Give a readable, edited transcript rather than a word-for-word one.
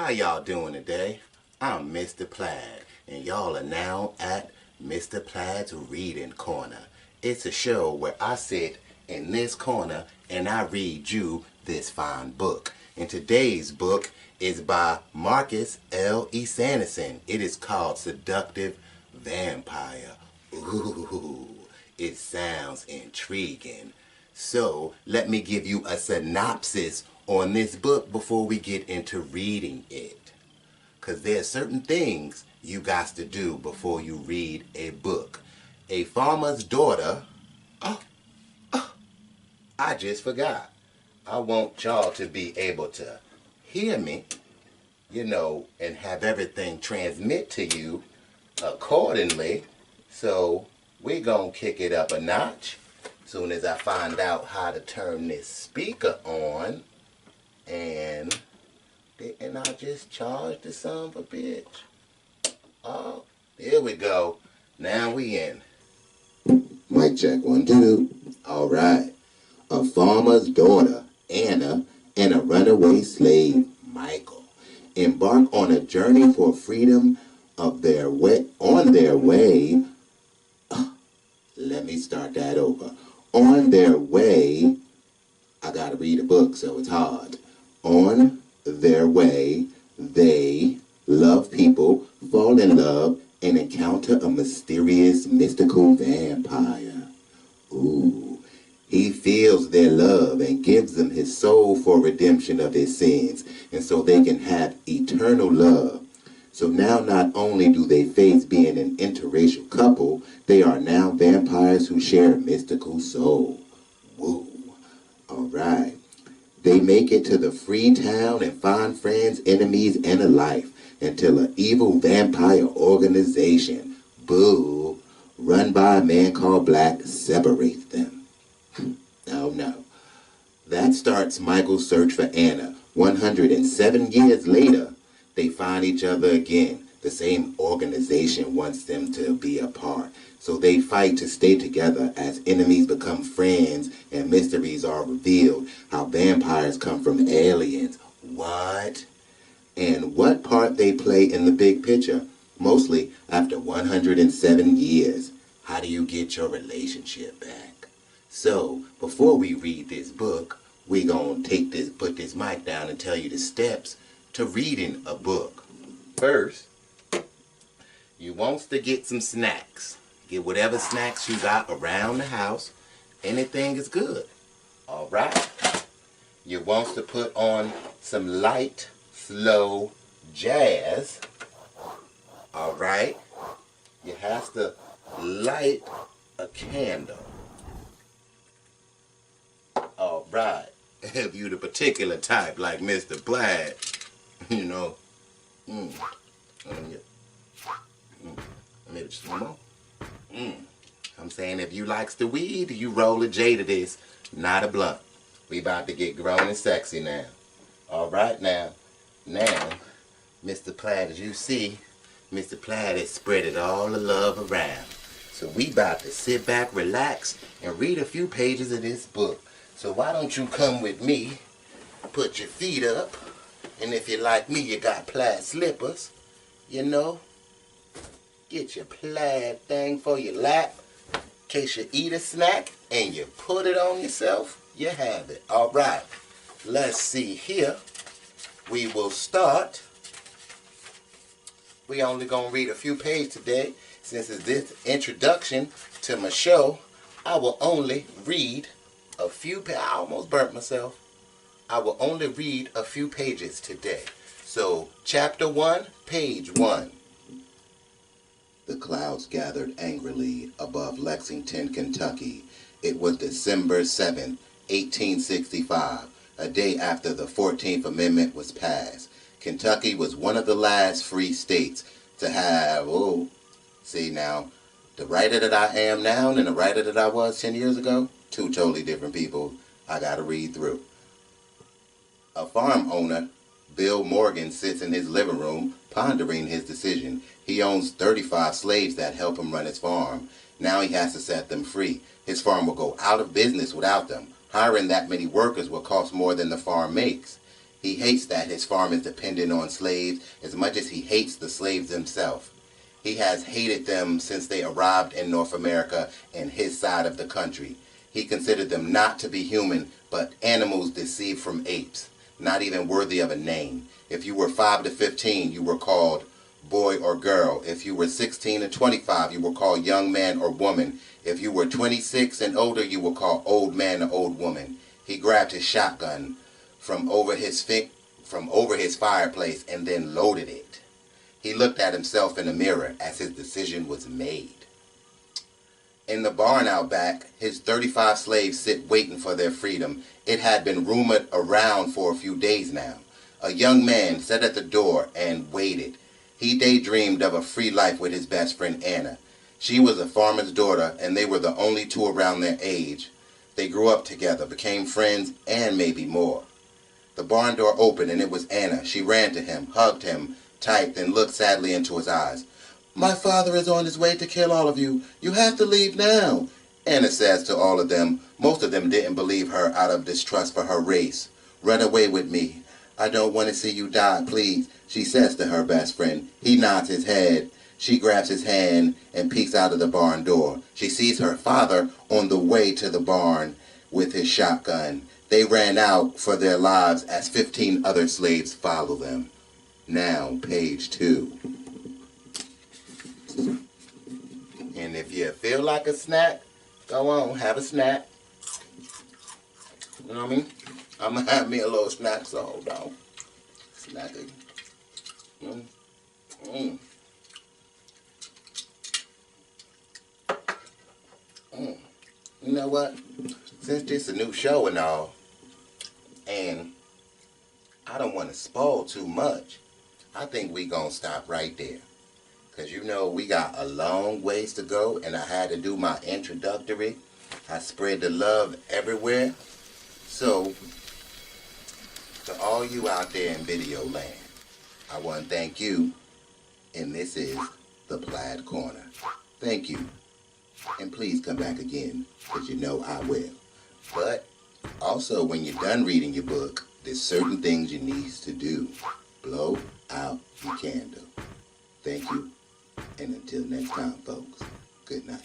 How y'all doing today? I'm Mr. Plaid, and y'all are now at Mr. Plaid's Reading Corner. It's a show where I sit in this corner and I read you this fine book. And today's book is by Marcus L. E. Sanderson. It is called Seductive Vampire. Ooh, it sounds intriguing. So let me give you a synopsis on this book before we get into reading it. Because there are certain things you got to do before you read a book. A farmer's daughter, I just forgot. I want y'all to be able to hear me, and have everything transmit to you accordingly. So we're going to kick it up a notch soon as I find out how to turn this speaker on. And didn't I just charge the son of a bitch? Oh, here we go. Now we in. Mic check, 1, 2. All right. A farmer's daughter, Anna, and a runaway slave, Michael, embark on a journey for freedom on their way. Let me start that over. On their way, I gotta read a book, so it's hard. On their way, they love people, fall in love, and encounter a mysterious, mystical vampire. Ooh. He feels their love and gives them his soul for redemption of his sins, and so they can have eternal love. So now not only do they face being an interracial couple, they are now vampires who share a mystical soul. Woo. All right. They make it to the free town and find friends, enemies, and a life until an evil vampire organization, boo, run by a man called Black, separates them. Oh no. That starts Michael's search for Anna. 107 years later, they find each other again. The same organization wants them to be apart. So they fight to stay together as enemies become friends and mysteries are revealed. How vampires come from aliens. What? And what part they play in the big picture. Mostly after 107 years. How do you get your relationship back? So, before we read this book, we're going to put this mic down and tell you the steps to reading a book. First, you want to get some snacks. Get whatever snacks you got around the house. Anything is good. All right. You want to put on some light, slow jazz. All right. You have to light a candle. All right. If you the particular type like Mr. Plaid, maybe just one more. I'm saying if you likes the weed, you roll a J to this, not a blunt. We about to get grown and sexy now. All right now, Mr. Plaid, as you see, Mr. Plaid has spreaded all the love around. So we about to sit back, relax, and read a few pages of this book. So why don't you come with me, put your feet up, and if you're like me, you got plaid slippers, get your plaid thing for your lap, in case you eat a snack, and you put it on yourself, you have it. All right, let's see here. We will start. We only gonna read a few pages today. Since it's this introduction to my show, I will only read a few pages. I almost burnt myself. I will only read a few pages today. So, chapter 1, page 1. The clouds gathered angrily above Lexington, Kentucky. It was December 7th, 1865, a day after the 14th Amendment was passed. Kentucky was one of the last free states to have, see now, the writer that I am now and the writer that I was 10 years ago, two totally different people I gotta read through. A farm owner, Bill Morgan, sits in his living room pondering his decision. He owns 35 slaves that help him run his farm. Now he has to set them free. His farm will go out of business without them. Hiring that many workers will cost more than the farm makes. He hates that his farm is dependent on slaves as much as he hates the slaves themselves. He has hated them since they arrived in North America and his side of the country. He considered them not to be human, but animals deceived from apes, not even worthy of a name. If you were 5 to 15, you were called boy or girl. If you were 16 to 25, you were called young man or woman. If you were 26 and older, you were called old man or old woman. He grabbed his shotgun from over his fireplace and then loaded it. He looked at himself in the mirror as his decision was made. In the barn out back, his 35 slaves sit waiting for their freedom. It had been rumored around for a few days now. A young man sat at the door and waited. He daydreamed of a free life with his best friend Anna. She was a farmer's daughter, and they were the only two around their age. They grew up together, became friends, and maybe more. The barn door opened, and it was Anna. She ran to him, hugged him tight, then looked sadly into his eyes. "My father is on his way to kill all of you. You have to leave now," Anna says to all of them. Most of them didn't believe her out of distrust for her race. "Run away with me. I don't want to see you die, please," she says to her best friend. He nods his head. She grabs his hand and peeks out of the barn door. She sees her father on the way to the barn with his shotgun. They ran out for their lives as 15 other slaves follow them. Now, page 2. And if you feel like a snack, go on, have a snack. You know what I mean? I'm going to have me a little snack, so hold on. Snacking. You know what? Since this is a new show and all, and I don't want to spoil too much, I think we going to stop right there. Because you know we got a long ways to go, and I had to do my introductory. I spread the love everywhere. So, to all you out there in video land, I want to thank you, and this is the Plaid Corner. Thank you, and please come back again, because you know I will. But also, when you're done reading your book, there's certain things you need to do. Blow out your candle. Thank you, and until next time, folks, good night.